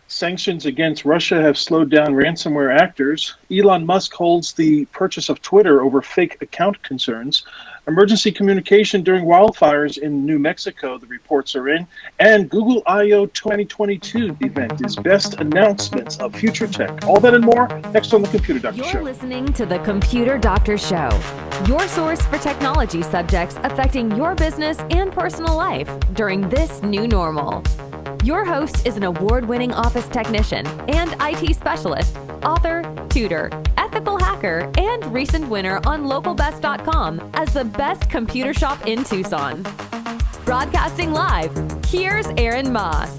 Sanctions against Russia have slowed down ransomware actors. Elon Musk holds the purchase of Twitter over fake account concerns. Emergency communication during wildfires in New Mexico, the reports are in. And Google I/O 2022 event is best announcements of future tech. All that and more next on the Computer Doctor You're Show. listening to the Computer Doctor Show, your source for technology subjects affecting your business and personal life during this new normal. Your host is an award-winning office technician and IT specialist, author, tutor, ethical hacker, and recent winner on localbest.com as the best computer shop in Tucson. Broadcasting live, here's Aaron Moss.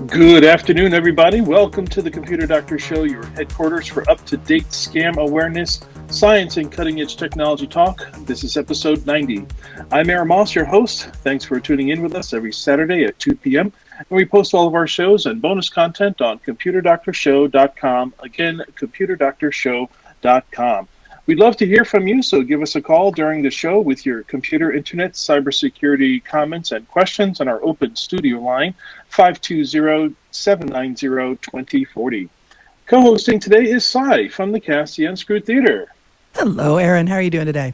Good afternoon, everybody. Welcome to the Computer Doctor Show, your headquarters for up-to-date scam awareness, science, and cutting-edge technology talk. This is episode 90. I'm Aaron Moss, your host. Thanks for tuning in with us every Saturday at 2 p.m. And we post all of our shows and bonus content on computerdoctorshow.com. Again, computerdoctorshow.com. We'd love to hear from you, so give us a call during the show with your computer, internet, cybersecurity comments and questions on our open studio line, 520-790-2040. Co-hosting today is Cy from the Cassie Unscrewed Theater. Hello, Aaron. How are you doing today?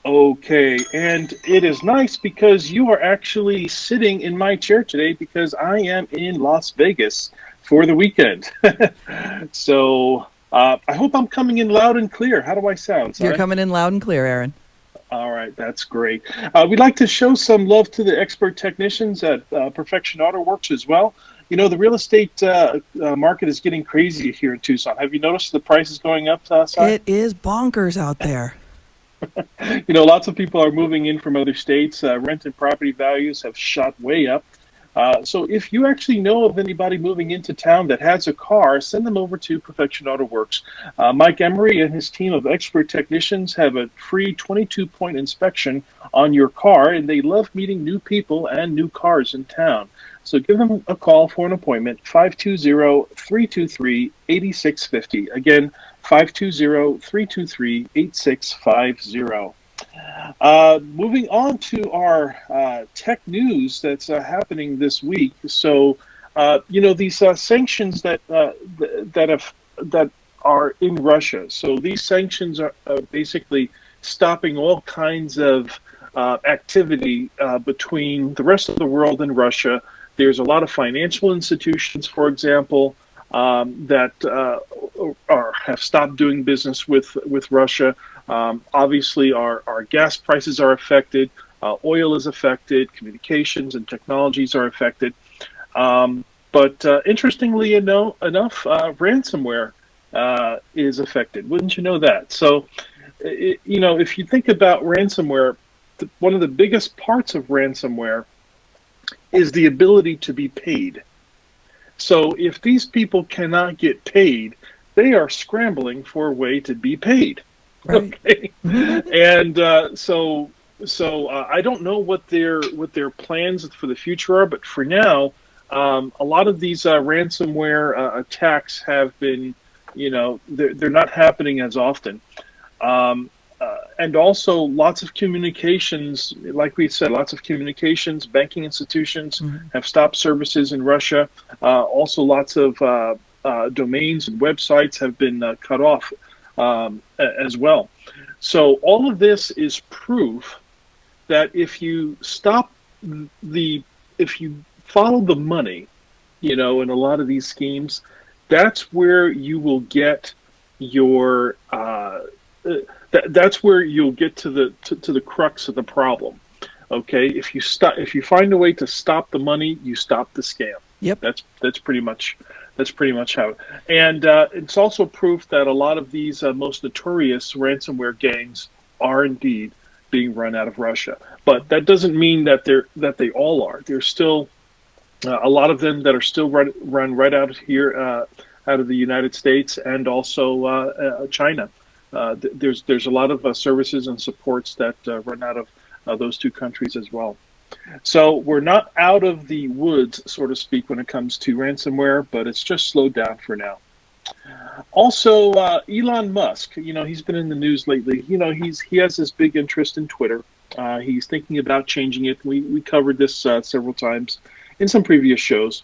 Okay, and it is nice because you are actually sitting in my chair today because I am in Las Vegas for the weekend. So I hope I'm coming in loud and clear. How do I sound? Sorry? You're coming in loud and clear, Aaron. All right, that's great. We'd like to show some love to the expert technicians at Perfection Auto Works as well. You know, the real estate market is getting crazy here in Tucson. Have you noticed the prices going up, Si? It is bonkers out there. You know, lots of people are moving in from other states. Rent and property values have shot way up. So if you actually know of anybody moving into town that has a car, send them over to Perfection Auto Works. Mike Emery and his team of expert technicians have a free 22-point inspection on your car, and they love meeting new people and new cars in town. So give them a call for an appointment, 520-323-8650. Again, 520-323-8650. Moving on to our tech news that's happening this week. So, you know, these sanctions that are in Russia. So these sanctions are basically stopping all kinds of activity between the rest of the world and Russia. There's a lot of financial institutions, for example, that have stopped doing business with Russia. Obviously, our gas prices are affected, oil is affected, communications and technologies are affected. But interestingly enough, ransomware is affected. Wouldn't you know that? So, you know, if you think about ransomware, one of the biggest parts of ransomware is the ability to be paid. So if these people cannot get paid, they are scrambling for a way to be paid. Right. Okay, and so I don't know what their plans for the future are, but for now, a lot of these ransomware attacks have been, you know, they're not happening as often, and also lots of communications, like we said, lots of communications, banking institutions have stopped services in Russia. Also, lots of domains and websites have been cut off. As well. So all of this is proof that if you if you follow the money, you know, in a lot of these schemes, that's where you will get your that's where you'll get to the crux of the problem. Okay, if you find a way to stop the money, you stop the scam. Yep. That's pretty much how. And it's also proof that a lot of these most notorious ransomware gangs are indeed being run out of Russia. But that doesn't mean that they all are. There's still a lot of them that are still run right out of here, out of the United States and also China. There's a lot of services and supports that run out of those two countries as well. So we're not out of the woods, so to speak, when it comes to ransomware, but it's just slowed down for now. Also, Elon Musk, you know, he's been in the news lately. You know, he has this big interest in Twitter. He's thinking about changing it. We covered this several times in some previous shows.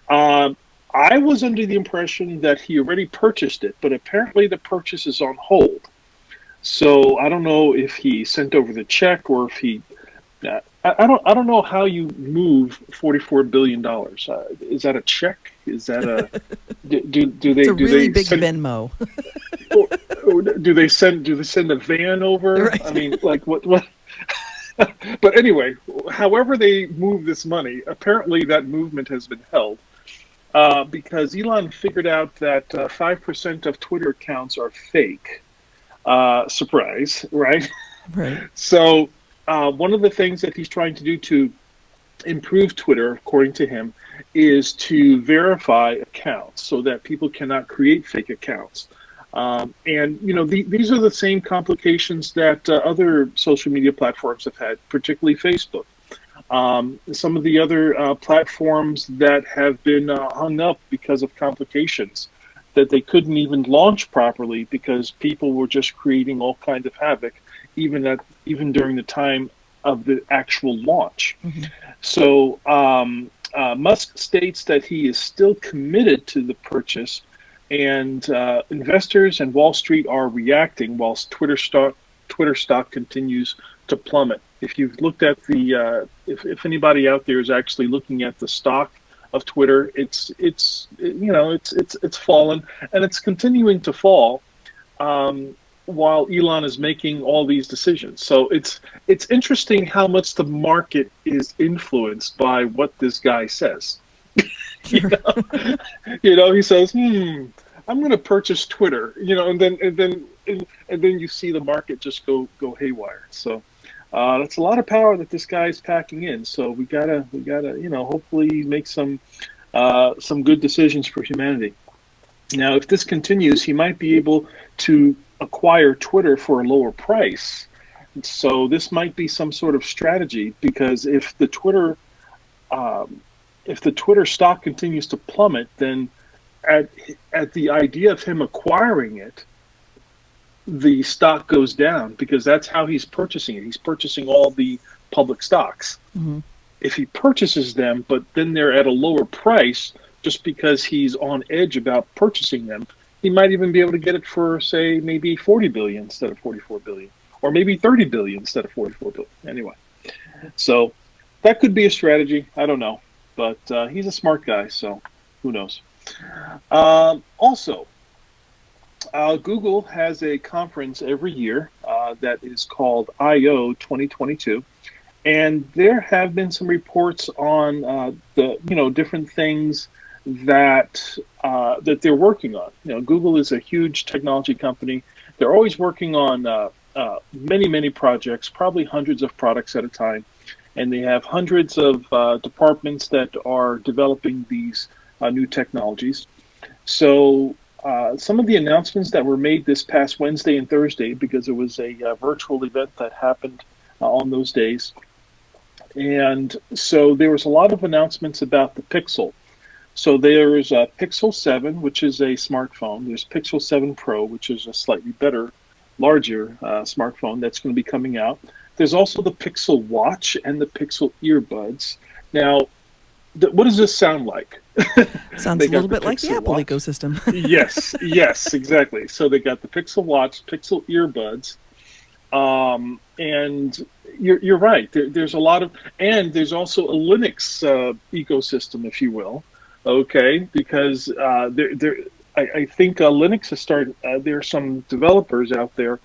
I was under the impression that he already purchased it, but apparently the purchase is on hold. So I don't know if he sent over the check or if he. I don't know how you move $44 billion. Is that a check? Is that a do they It's a do really they big send, Venmo. or do they send a van over? Right. I mean, like what? But anyway, however they move this money, apparently that movement has been held because Elon figured out that 5% of Twitter accounts are fake. Surprise, right? Right. So one of the things that he's trying to do to improve Twitter, according to him, is to verify accounts so that people cannot create fake accounts. And these are the same complications that other social media platforms have had, particularly Facebook. Some of the other platforms that have been hung up because of complications that they couldn't even launch properly because people were just creating all kinds of havoc, even during the time of the actual launch. Mm-hmm. So Musk states that he is still committed to the purchase, and investors and Wall Street are reacting whilst Twitter stock continues to plummet. If you've looked at if anybody out there is actually looking at the stock of Twitter, it's fallen, and it's continuing to fall while Elon is making all these decisions. So it's interesting how much the market is influenced by what this guy says. Sure. He says, I'm going to purchase Twitter, and then you see the market just go haywire. So that's a lot of power that this guy's packing in. So we gotta hopefully make some good decisions for humanity. Now, if this continues, he might be able to acquire Twitter for a lower price. So this might be some sort of strategy, because if the Twitter stock continues to plummet, then at the idea of him acquiring it, the stock goes down, because that's how he's purchasing it. He's purchasing all the public stocks. Mm-hmm. If he purchases them, but then they're at a lower price just because he's on edge about purchasing them, he might even be able to get it for, say, maybe 40 billion instead of 44 billion, or maybe 30 billion instead of 44 billion. Anyway, so that could be a strategy. I don't know, but he's a smart guy, so who knows? Also, Google has a conference every year that is called I/O 2022, and there have been some reports on the different things that they're working on. Google is a huge technology company. They're always working on many projects, probably hundreds of products at a time, and they have hundreds of departments that are developing these new technologies. So some of the announcements that were made this past Wednesday and Thursday, because it was a virtual event that happened on those days, and so there was a lot of announcements about the Pixel. So there's a Pixel 7, which is a smartphone. There's Pixel 7 Pro, which is a slightly better, larger smartphone that's going to be coming out. There's also the Pixel Watch and the Pixel Earbuds. Now, what does this sound like? Sounds a little bit like the Apple Watch. ecosystem. Yes, exactly. So they got the Pixel Watch, Pixel Earbuds, and you're right. There's a lot of, and there's also a Linux ecosystem, if you will. Okay, because I think Linux is starting. There are some developers out there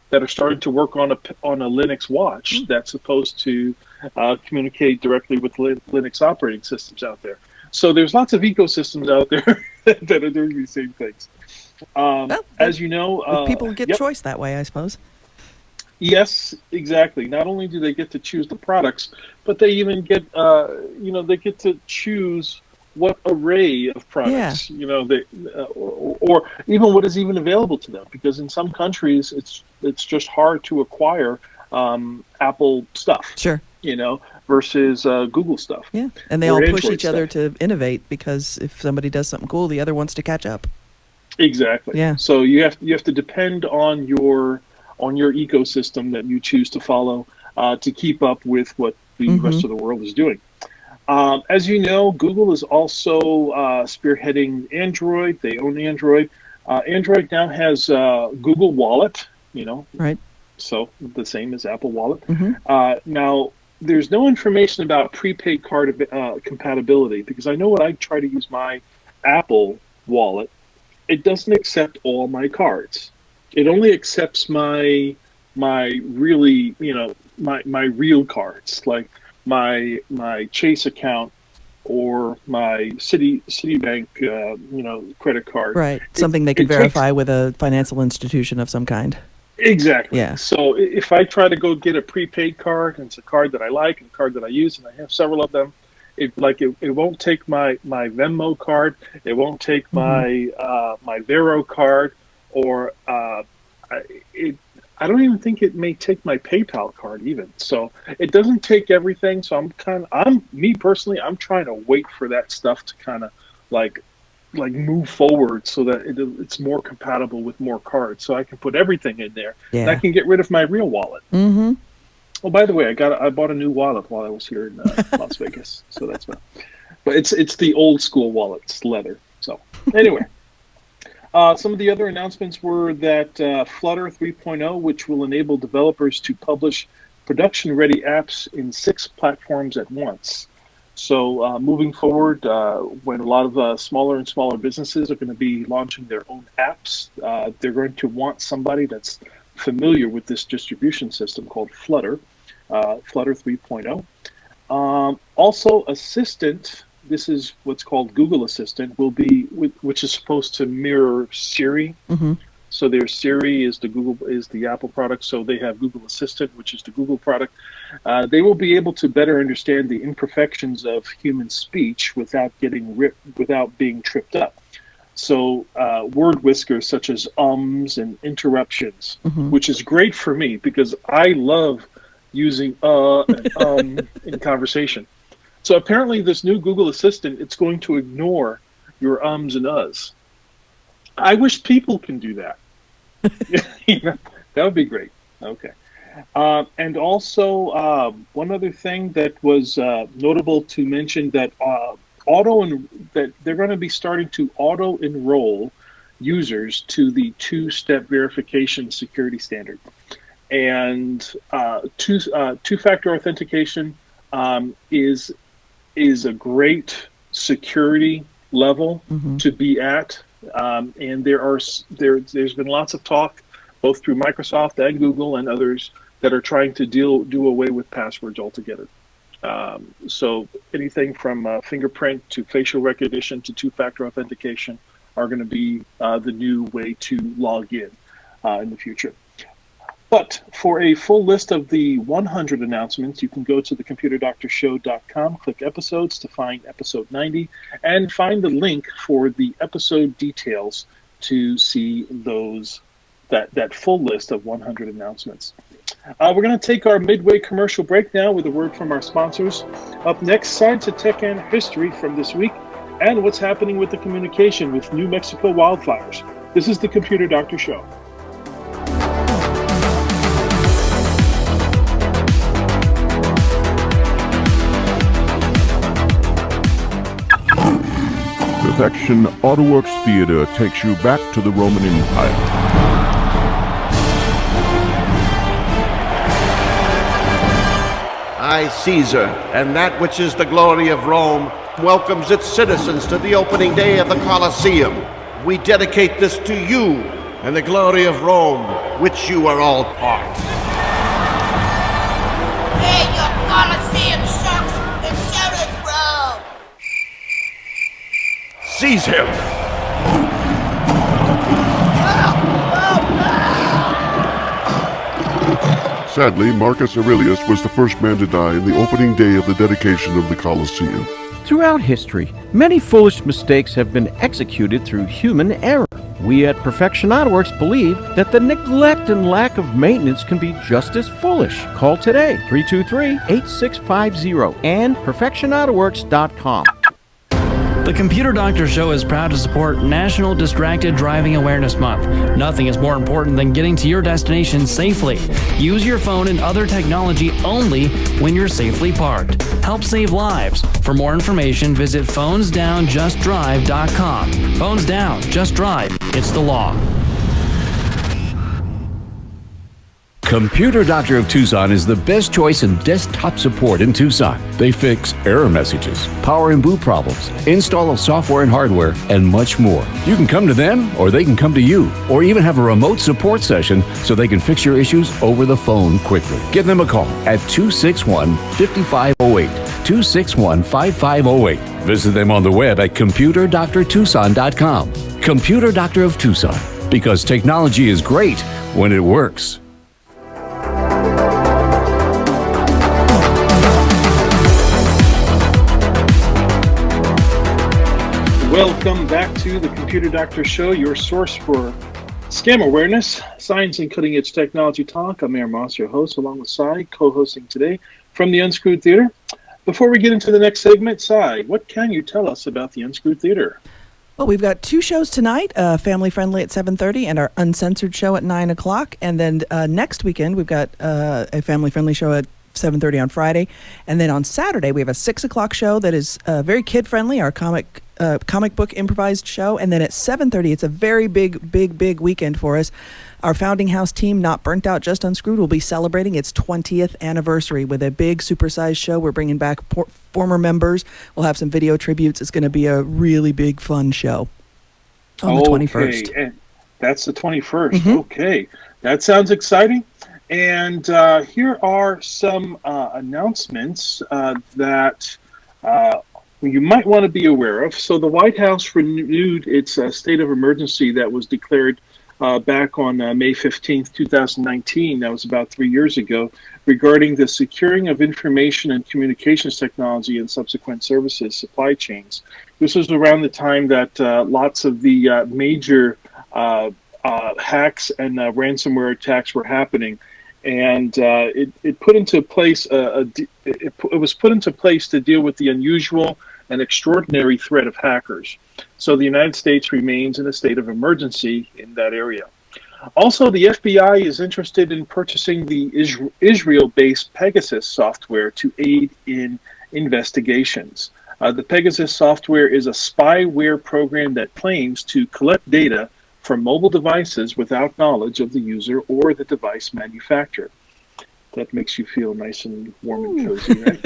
that are starting to work on a Linux watch that's supposed to communicate directly with Linux operating systems out there. So there's lots of ecosystems out there that are doing these same things. As you know, people get choice that way, I suppose. Yes, exactly. Not only do they get to choose the products, but they even get they get to choose what array of products, or even what is even available to them, because in some countries it's just hard to acquire Apple stuff. Sure. Versus Google stuff. Yeah, and they all push Android each other to innovate, because if somebody does something cool, the other wants to catch up. Exactly. Yeah. So you have to depend on your ecosystem that you choose to follow to keep up with what the rest of the world is doing. As you know, Google is also spearheading Android. They own Android. Android now has Google Wallet, Right. so the same as Apple Wallet. Mm-hmm. Now, there's no information about prepaid card compatibility, because I know when I try to use my Apple Wallet, it doesn't accept all my cards. It only accepts my really, my real cards, like my Chase account or my Citibank, credit card. Right. Something they can verify with a financial institution of some kind. Exactly. Yeah. So if I try to go get a prepaid card, and it's a card that I like and a card that I use, and I have several of them, it won't take my Venmo card, it won't take my my Vero card, or I don't even think it may take my PayPal card even. So it doesn't take everything. So me personally, I'm trying to wait for that stuff to kind of like move forward, so that it's more compatible with more cards, so I can put everything in there. Yeah. And I can get rid of my real wallet. Mm-hmm. Oh, by the way, I bought a new wallet while I was here in Las Vegas. So that's fun. But it's the old school wallet. It's leather. So anyway. Some of the other announcements were that Flutter 3.0, which will enable developers to publish production-ready apps in 6 platforms at once. So moving forward, when a lot of smaller and smaller businesses are going to be launching their own apps, they're going to want somebody that's familiar with this distribution system called Flutter, Flutter 3.0. Also, Assistant. This is what's called Google Assistant, which is supposed to mirror Siri. Mm-hmm. So their Siri is the Apple product. So they have Google Assistant, which is the Google product. They will be able to better understand the imperfections of human speech without being tripped up. So word whiskers such as ums and interruptions, which is great for me because I love using and in conversation. So apparently this new Google Assistant, it's going to ignore your ums and uhs. I wish people can do that. That would be great. Okay. And also one other thing that was notable to mention, that that they're going to be starting to auto-enroll users to the 2-step verification security standard. And two-factor authentication is a great security level to be at, and there's been lots of talk, both through Microsoft and Google and others, that are trying to do away with passwords altogether. So anything from fingerprint to facial recognition to two-factor authentication are going to be the new way to log in the future. But for a full list of the 100 announcements, you can go to thecomputerdoctorshow.com, click episodes to find episode 90, and find the link for the episode details to see that full list of 100 announcements. We're going to take our midway commercial break now with a word from our sponsors. Up next, science and tech and history from this week, and what's happening with the communication with New Mexico wildfires. This is the Computer Doctor Show. Perfection AutoWorks Theater takes you back to the Roman Empire. I, Caesar, and that which is the glory of Rome, welcomes its citizens to the opening day of the Colosseum. We dedicate this to you and the glory of Rome, which you are all part. Hey, your Colosseum sucks, and so does Rome! Seize him! Sadly, Marcus Aurelius was the first man to die in the opening day of the dedication of the Colosseum. Throughout history, many foolish mistakes have been executed through human error. We at Perfection AutoWorks believe that the neglect and lack of maintenance can be just as foolish. Call today, 323-8650 and perfectionautoworks.com. The Computer Doctor Show is proud to support National Distracted Driving Awareness Month. Nothing is more important than getting to your destination safely. Use your phone and other technology only when you're safely parked. Help save lives. For more information, visit phonesdownjustdrive.com. Phones down, just drive. It's the law. Computer Doctor of Tucson is the best choice in desktop support in Tucson. They fix error messages, power and boot problems, install of software and hardware, and much more. You can come to them, or they can come to you, or even have a remote support session so they can fix your issues over the phone quickly. Give them a call at 261-5508, 261-5508. Visit them on the web at computerdoctortucson.com. Computer Doctor of Tucson, because technology is great when it works. Welcome back to the Computer Doctor Show, your source for scam awareness, science, and cutting-edge technology talk. I'm Aaron Moss, your host, along with Cy, co-hosting today from the Unscrewed Theater. Before we get into the next segment, Cy, what can you tell us about the Unscrewed Theater? Well, we've got two shows tonight, Family Friendly at 7:30 and our Uncensored show at 9 o'clock. And then next weekend, we've got a Family Friendly show at 7:30 on Friday. And then on Saturday, we have a 6 o'clock show that is very kid-friendly, our comic book improvised show. And then at 7:30, it's a very big weekend for us. Our Founding House team, Not Burnt Out, Just Unscrewed, will be celebrating its 20th anniversary with a big supersized show. We're bringing back former members. We'll have some video tributes. It's going to be a really big, fun show on the 21st. And that's the 21st. Mm-hmm. Okay. That sounds exciting. And here are some announcements that you might want to be aware of. So the White House renewed its state of emergency that was declared back on May 15th, 2019. That was about 3 years ago, regarding the securing of information and communications technology and subsequent services supply chains. This was around the time that lots of the major hacks and ransomware attacks were happening. And it put into place it was put into place to deal with the unusual and extraordinary threat of hackers. So the United States remains in a state of emergency in that area. Also, the FBI is interested in purchasing the Israel-based Pegasus Software to aid in investigations. The Pegasus Software is a spyware program that claims to collect data from mobile devices without knowledge of the user or the device manufacturer. That makes you feel nice and warm and cozy, right?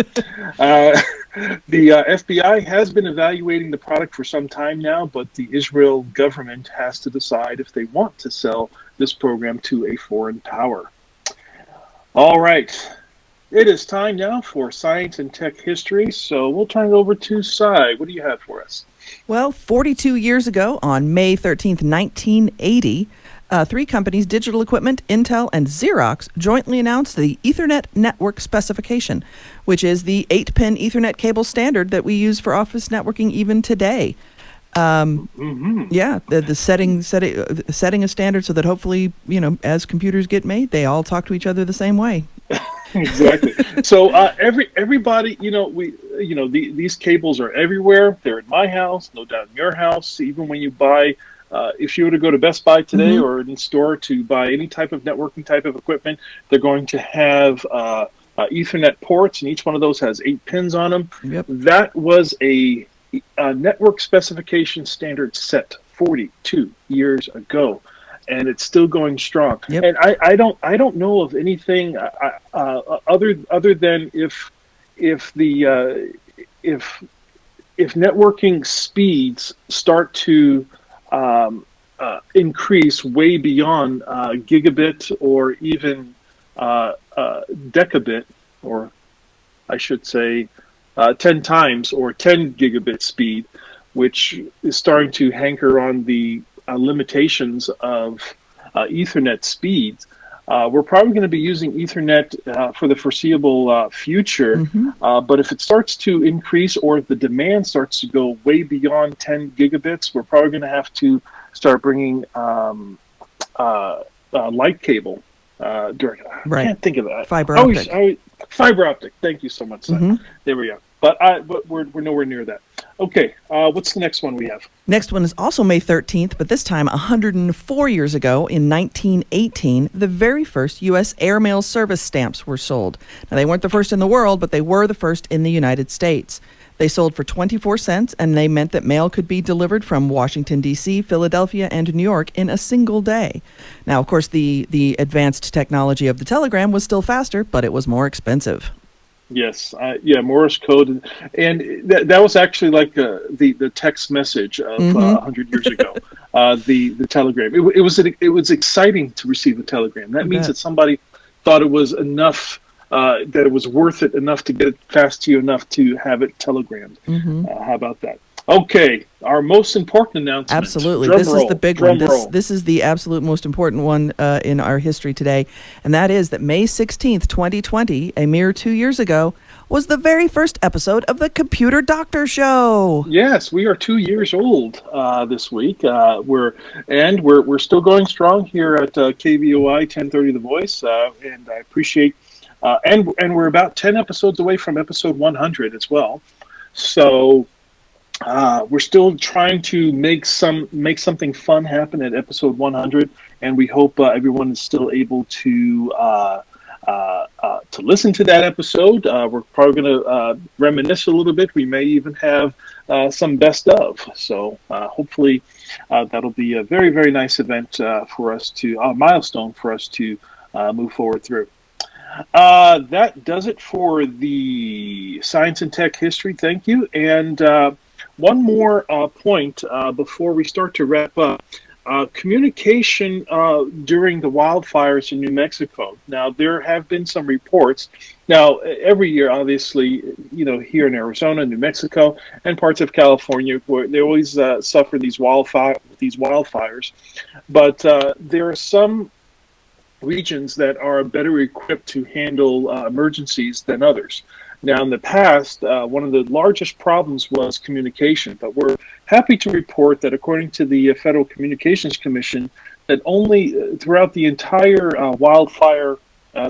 The FBI has been evaluating the product for some time now, but the Israel government has to decide if they want to sell this program to a foreign power. All right. It is time now for Science and Tech History, so we'll turn it over to Cy. What do you have for us? Well, 42 years ago, on May 13th, 1980, three companies, Digital Equipment, Intel, and Xerox, jointly announced the Ethernet Network Specification, which is the 8-pin Ethernet cable standard that we use for office networking even today. Yeah, the setting a standard so that hopefully, as computers get made, they all talk to each other the same way. Exactly. So everybody, these cables are everywhere. They're in my house, no doubt in your house. Even when you buy, if you were to go to Best Buy today or in store to buy any type of networking type of equipment, they're going to have Ethernet ports, and each one of those has 8 pins on them. Yep. That was a network specification standard set 42 years ago. And it's still going strong. Yep. And I don't know of anything other than if networking speeds start to increase way beyond gigabit or even decabit, or I should say 10 times or 10 gigabit speed, which is starting to hanker on the limitations of Ethernet speeds. We're probably going to be using Ethernet for the foreseeable future, but if it starts to increase or if the demand starts to go way beyond 10 gigabits, we're probably going to have to start bringing light cable. I can't think of that. Fiber optic. Fiber optic. Thank you so much, Sam. There we go. but we're nowhere near that. Okay, what's the next one we have? Next one is also May 13th, but this time 104 years ago in 1918, the very first U.S. airmail service stamps were sold. Now, they weren't the first in the world, but they were the first in the United States. They sold for 24 cents, and they meant that mail could be delivered from Washington, D.C., Philadelphia, and New York in a single day. Now, of course, the advanced technology of the telegram was still faster, but it was more expensive. Yes, Morse code, and that was actually like the text message of 100 years ago. The telegram. It was exciting to receive a telegram. That means that somebody thought it was enough, that it was worth it enough to get it fast to you enough to have it telegrammed. How about that? Okay, our most important announcement. Absolutely. Drum this roll. Is the big Drum one. roll. This is the absolute most important one in our history today. And that is that May 16th, 2020, a mere 2 years ago, was the very first episode of the Computer Doctor Show. Yes, we are 2 years old this week. We're still going strong here at KVOI 1030 The Voice, and I appreciate and we're about 10 episodes away from episode 100 as well. So we're still trying to make something fun happen at episode 100, and we hope everyone is still able to listen to that episode. We're probably going to reminisce a little bit. We may even have some best of. So hopefully that'll be a very, very nice event for us a milestone for us to move forward through. That does it for the Science and Tech History. Thank you. And one more point before we start to wrap up. Communication during the wildfires in New Mexico. Now, there have been some reports. Now, every year, obviously, here in Arizona, New Mexico, and parts of California, where they always suffer these wildfires. But there are some regions that are better equipped to handle emergencies than others. Now, in the past, one of the largest problems was communication, but we're happy to report that according to the Federal Communications Commission, that only throughout the entire wildfire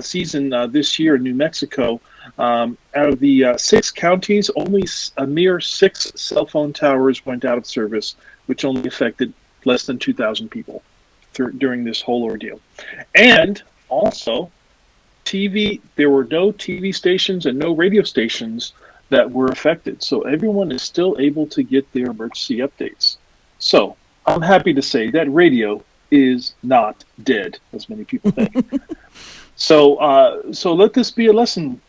season this year in New Mexico, out of the 6 counties, only a mere 6 cell phone towers went out of service, which only affected less than 2,000 people during this whole ordeal. And also, there were no TV stations and no radio stations that were affected. So everyone is still able to get their emergency updates. So I'm happy to say that radio is not dead, as many people think. So let this be a lesson,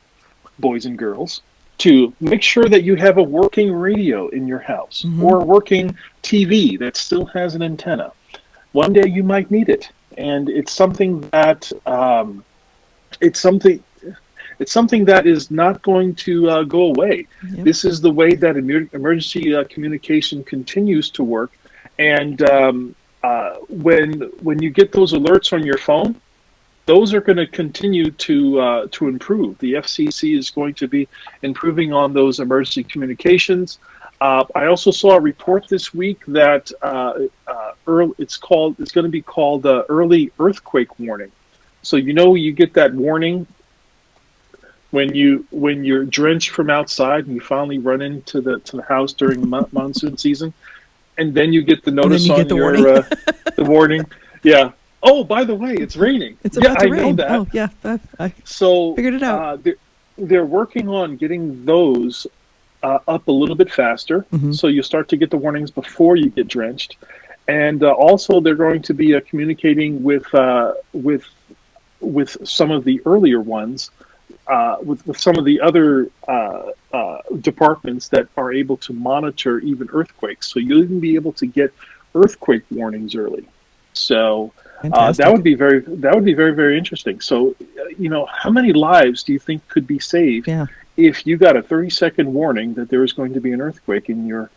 boys and girls, to make sure that you have a working radio in your house or a working TV that still has an antenna. One day you might need it, and it's something that it's something that is not going to go away. Yep. This is the way that emergency communication continues to work. And when you get those alerts on your phone, those are going to continue to improve. The FCC is going to be improving on those emergency communications. I also saw a report this week that it's going to be called early earthquake warning. So you get that warning when you're drenched from outside and you finally run into the house during monsoon season, and then you get the notice on your warning. The warning. Yeah. Oh, by the way, it's raining. It's about to rain. I know that. Oh, yeah. I figured it out. They're working on getting those up a little bit faster, so you start to get the warnings before you get drenched, and also they're going to be communicating with some of the earlier ones, with some of the other departments that are able to monitor even earthquakes. So you'll even be able to get earthquake warnings early. So that would be very, very interesting. So how many lives do you think could be saved if you got a 30-second warning that there is going to be an earthquake in your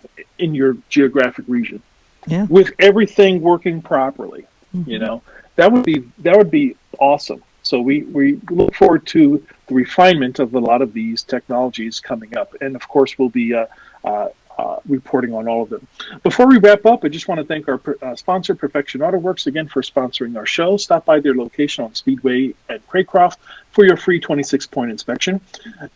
geographic region? Yeah. With everything working properly, that would be awesome. So we look forward to the refinement of a lot of these technologies coming up, and of course we'll be reporting on all of them. Before we wrap up, I just want to thank our sponsor, Perfection AutoWorks, again for sponsoring our show. Stop by their location on Speedway at Craycroft for your free 26-point inspection.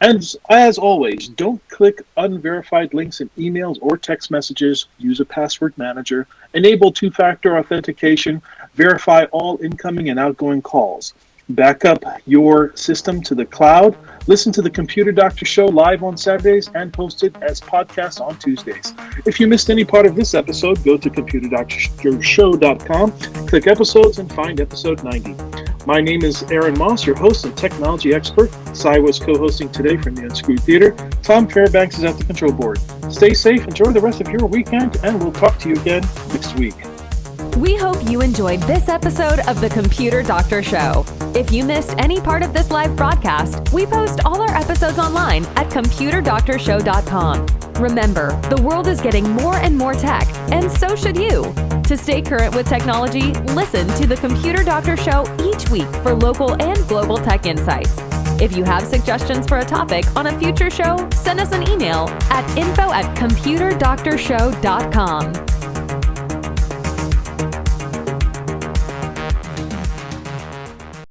And as always, don't click unverified links in emails or text messages. Use a password manager. Enable two-factor authentication. Verify all incoming and outgoing calls. Back up your system to the cloud. Listen to the Computer Doctor Show live on Saturdays and post it as podcasts on Tuesdays. If you missed any part of this episode, go to computerdoctorshow.com, click episodes, and find episode 90. My name is Aaron Moss, your host and technology expert. Cy was co-hosting today from the Unscrewed Theater. Tom Fairbanks is at the control board. Stay safe, enjoy the rest of your weekend, and we'll talk to you again next week. We hope you enjoyed this episode of the Computer Doctor Show. If you missed any part of this live broadcast, we post all our episodes online at computerdoctorshow.com. Remember, the world is getting more and more tech, and so should you. To stay current with technology, listen to the Computer Doctor Show each week for local and global tech insights. If you have suggestions for a topic on a future show, send us an email at info@computerdoctorshow.com.